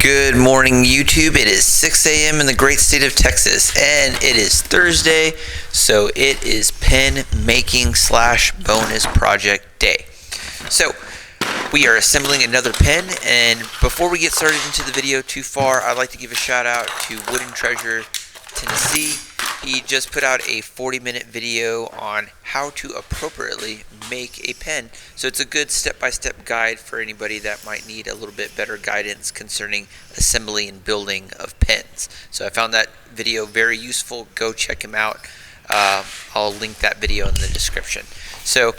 Good morning, YouTube. It is 6 a.m. in the great state of Texas, and it is Thursday, so it is pen making / bonus project day. So, we are assembling another pen, and before we get started into the video too far, I'd like to give a shout out to Wooden Treasure Tennessee. He just put out a 40-minute video on how to appropriately make a pen. So it's a good step-by-step guide for anybody that might need a little bit better guidance concerning assembly and building of pens. So I found that video very useful. Go check him out. I'll link that video in the description. So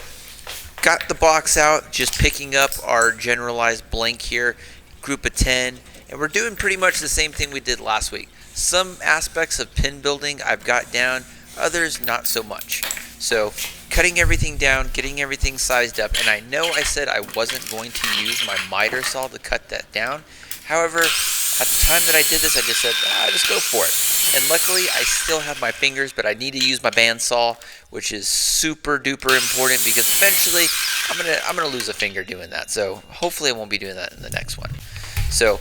got the box out, just picking up our generalized blank here, group of 10, and we're doing pretty much the same thing we did last week. Some aspects of pen building I've got down, others not so much. So cutting everything down, getting everything sized up, and I know I said I wasn't going to use my miter saw to cut that down. However, at the time that I did this, I just said, just go for it. And luckily, I still have my fingers, but I need to use my bandsaw, which is super duper important because eventually I'm gonna lose a finger doing that. So hopefully I won't be doing that in the next one. So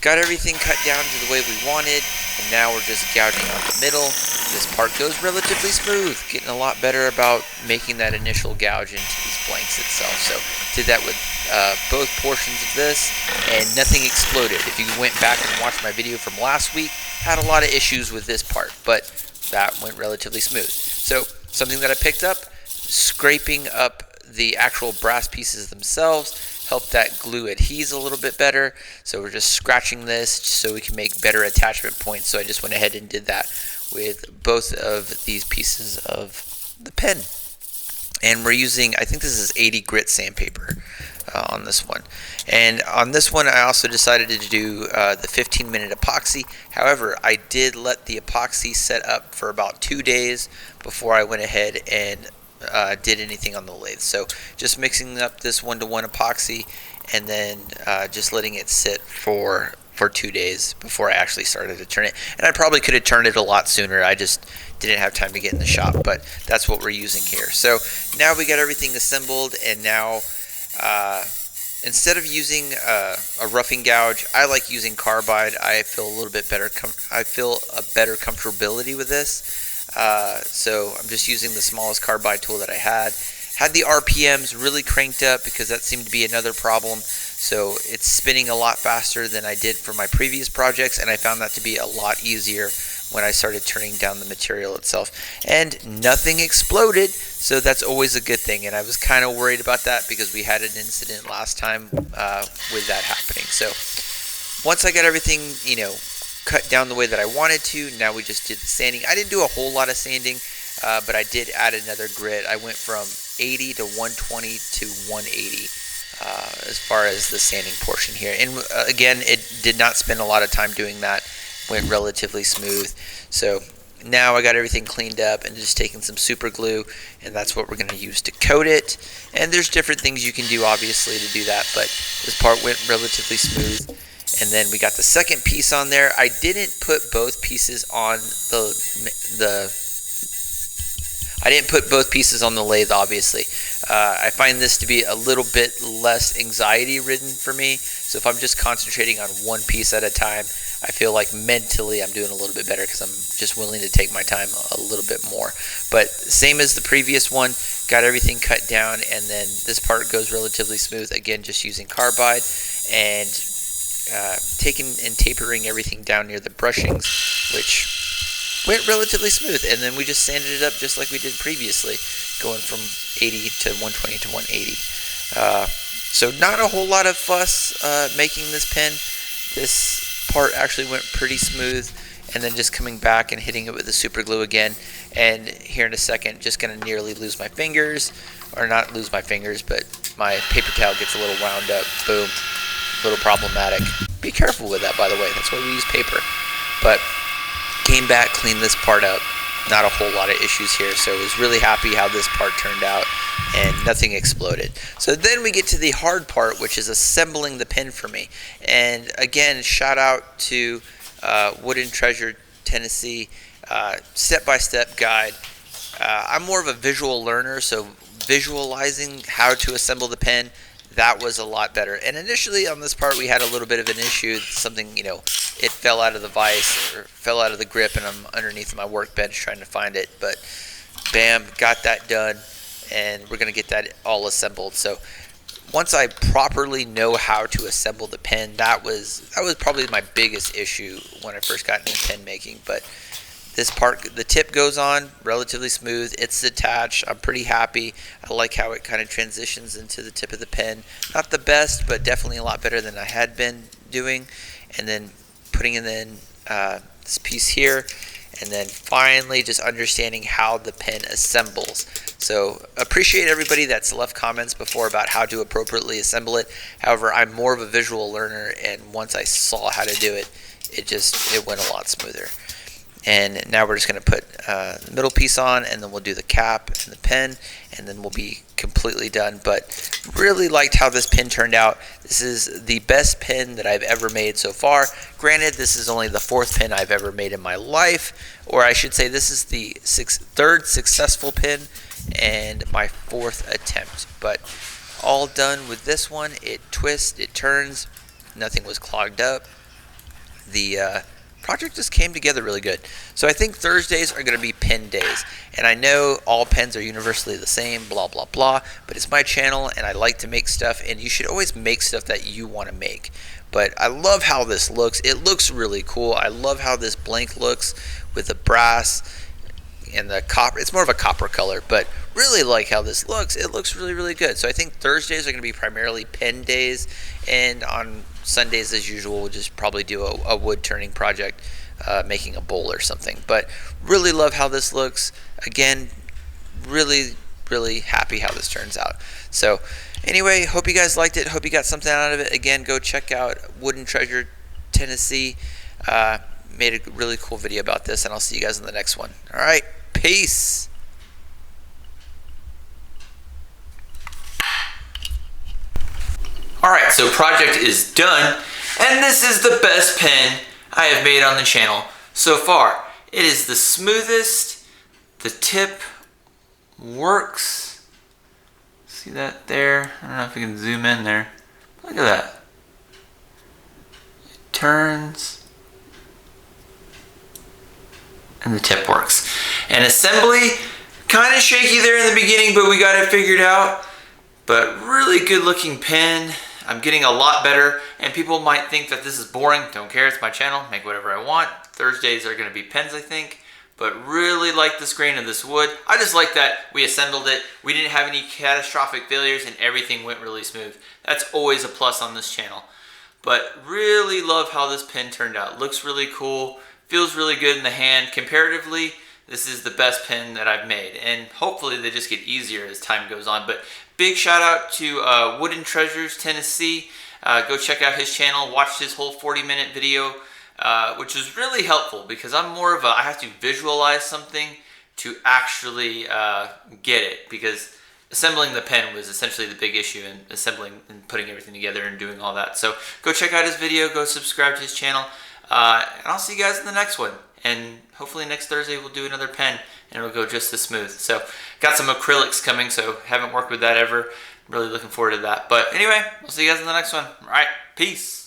got everything cut down to the way we wanted, and now we're just gouging out the middle. This part goes relatively smooth, getting a lot better about making that initial gouge into these blanks itself. So did that with both portions of this, and nothing exploded. If you went back and watched my video from last week, had a lot of issues with this part, but that went relatively smooth. So something that I picked up, scraping up the actual brass pieces themselves, help that glue adheres a little bit better. So we're just scratching this so we can make better attachment points. So I just went ahead and did that with both of these pieces of the pen. And we're using, I think this is 80 grit sandpaper on this one. And on this one, I also decided to do the 15-minute epoxy. However, I did let the epoxy set up for about 2 days before I went ahead and did anything on the lathe. So just mixing up this 1-to-1 epoxy and then just letting it sit for 2 days before I actually started to turn it. And I probably could have turned it a lot sooner. I just didn't have time to get in the shop, but that's what we're using here. So now we got everything assembled, and now instead of using a roughing gouge, I like using carbide. I feel a little bit better. I feel a better comfortability with this. So I'm just using the smallest carbide tool that I had. Had the RPMs really cranked up because that seemed to be another problem. So it's spinning a lot faster than I did for my previous projects, and I found that to be a lot easier when I started turning down the material itself. And nothing exploded, so that's always a good thing. And I was kind of worried about that because we had an incident last time with that happening. So once I got everything, cut down the way that I wanted to, now we just did the sanding. I didn't do a whole lot of sanding, but I did add another grit. I went from 80 to 120 to 180 as far as the sanding portion here. And again, it did not spend a lot of time doing that. Went relatively smooth. So now I got everything cleaned up and just taking some super glue, and that's what we're going to use to coat it. And there's different things you can do, obviously, to do that, but this part went relatively smooth. And then we got the second piece on there. I didn't put both pieces on I didn't put both pieces on the lathe, obviously. I find this to be a little bit less anxiety-ridden for me. So if I'm just concentrating on one piece at a time, I feel like mentally I'm doing a little bit better because I'm just willing to take my time a little bit more. But same as the previous one, got everything cut down, and then this part goes relatively smooth. Again, just using carbide and taking and tapering everything down near the brushings, which went relatively smooth. And then we just sanded it up just like we did previously, going from 80 to 120 to 180. So not a whole lot of fuss making this pen. This part actually went pretty smooth, and then just coming back and hitting it with the super glue again. And here in a second, just going to nearly lose my fingers, or not lose my fingers, but my paper towel gets a little wound up. Boom. A little problematic. Be careful with that, by the way. That's why we use paper. But came back, cleaned this part up. Not a whole lot of issues here, so I was really happy how this part turned out, and nothing exploded. So then we get to the hard part, which is assembling the pen for me. And again, shout out to Wooden Treasure Tennessee, step-by-step guide. I'm more of a visual learner, so visualizing how to assemble the pen, that was a lot better. And initially on this part, we had a little bit of an issue. Something, it fell out of the vise or fell out of the grip, and I'm underneath my workbench trying to find it. But bam, got that done, and we're going to get that all assembled. So once I properly know how to assemble the pen, that was probably my biggest issue when I first got into pen making. But this part, the tip goes on relatively smooth. It's attached. I'm pretty happy. I like how it kind of transitions into the tip of the pen. Not the best, but definitely a lot better than I had been doing. And then putting in this piece here, and then finally just understanding how the pen assembles. So appreciate everybody that's left comments before about how to appropriately assemble it. However, I'm more of a visual learner, and once I saw how to do it, it went a lot smoother. And now we're just going to put the middle piece on, and then we'll do the cap and the pen, and then we'll be completely done. But really liked how this pen turned out. This is the best pen that I've ever made so far. Granted, this is only the 4th pen I've ever made in my life, or I should say this is the 3rd successful pen and my 4th attempt. But all done with this one. It twists, it turns, nothing was clogged up. The project just came together really good. So I think Thursdays are going to be pen days. And I know all pens are universally the same, blah, blah, blah. But it's my channel, and I like to make stuff. And you should always make stuff that you want to make. But I love how this looks. It looks really cool. I love how this blank looks with the brass and the copper. It's more of a copper color, but really like how this looks. It looks really, really good. So I think Thursdays are going to be primarily pen days. And on Sundays, as usual, we'll just probably do a wood turning project, making a bowl or something. But really love how this looks. Again, really, really happy how this turns out. So anyway, hope you guys liked it. Hope you got something out of it. Again, go check out Wooden Treasure Tennessee. Made a really cool video about this, and I'll see you guys in the next one. All right, peace. Alright, so project is done, and this is the best pen I have made on the channel so far. It is the smoothest, the tip works. See that there? I don't know if you can zoom in there. Look at that. It turns, and the tip works. And assembly, kind of shaky there in the beginning, but we got it figured out. But really good looking pen. I'm getting a lot better, and people might think that this is boring. Don't care, it's my channel, make whatever I want. Thursdays are going to be pens, I think. But really like this grain of this wood. I just like that we assembled it. We didn't have any catastrophic failures, and everything went really smooth. That's always a plus on this channel. But really love how this pen turned out. Looks really cool, feels really good in the hand. Comparatively, this is the best pen that I've made, and hopefully they just get easier as time goes on. But big shout out to Wooden Treasures Tennessee. Go check out his channel, watch his whole 40-minute video, which was really helpful because I'm more of I have to visualize something to actually get it, because assembling the pen was essentially the big issue in assembling and putting everything together and doing all that. So go check out his video, go subscribe to his channel, and I'll see you guys in the next one. And hopefully next Thursday we'll do another pen, and it'll go just as smooth. So got some acrylics coming, so haven't worked with that ever. Really looking forward to that. But anyway, we'll see you guys in the next one. All right, peace.